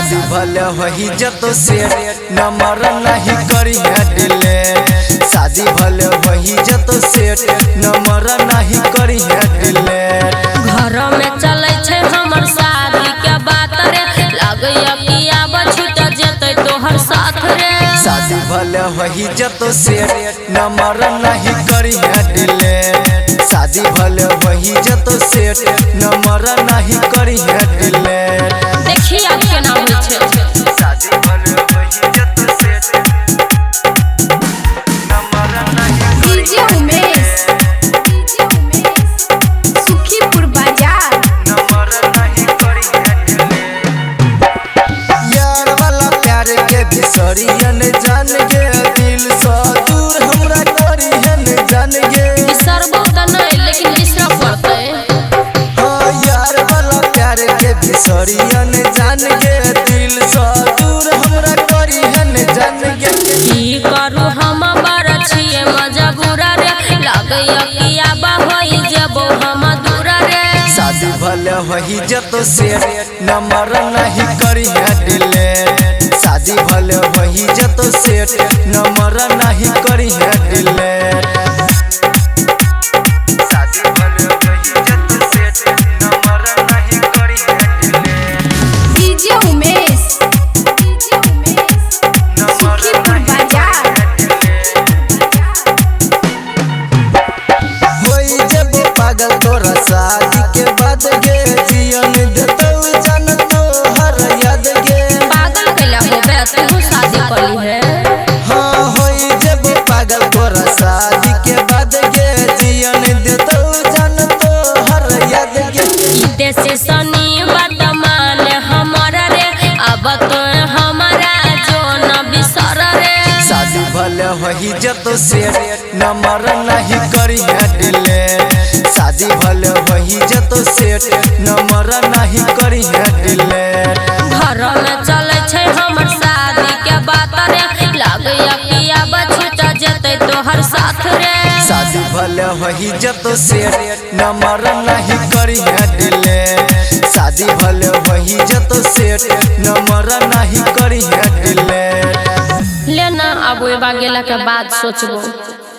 शादी भले वही जतो सेट नंबर नहीं करी है डिलीट। शादी भले वही जतो सेट नंबर नहीं करी है डिलीट। घर में चले छे हमर शादी के बात रे लागैया कि आब छूट जेतै तोहर साथ रे। शादी भले वही जतो सेट नंबर नहीं करी है डिलीट। शादी भले वही जतो सेट नंबर नहीं करी है डिलीट। देखी अब केना होय छे। शादी भले वही जतो सेट नंबर नहीं डीजे उमेश सुखीपुर बाजार नंबर नहीं करी है डिलीट। यार वाला प्यार के बिसरियन जान गे दिल से दूर हमरा करी है न जान गे। बिसरबो त नहीं लेकिन बिसरा पड़तै। हाँ यार वाला प्यार के बिसरियन जान गे दिल से दूर हमरा करी है न जान गे। की करू हम बड़ छिए मजबूरा रे लागैया कि आब होई जेबो हम दूर रे। शादी भले वही जतो सेट नंबर नहीं करी है डिलीट। शादी भले वही जतो सेट नंबर नहीं करी है डिलीट। शादी भले वही जतो सेट नंबर नहीं करी है डिलीट। डीजे उमेश सुखीपुर बाजार होई जब पागल तोरा शादी के बाद गे जियन देतौ जन तो हर याद गे। पागल कैला होबे तू शादी करली है। हाँ होई जब पागल तोरा शादी के बाद गे जियन देतौ जन तो हर याद गे। देसी सनी बात मान हमारा रे अब तो हमारा जो न बिसर रे। शादी भले वही जतो सेट नंबर नहीं करी है डिलीट। शादी भले वही जतो सेट नंबर नहीं करी है डिलीट। घर में चले छे हमर शादी के बात रे लागैया कि आब छूट जेतै तोहर साथ रे। शादी भले वही जतो सेट नंबर नहीं करी है डिलीट। शादी भले वही जतो सेट नंबर नहीं करी है डिलीट। लेना अब एबा गेला के बाद सोचबो।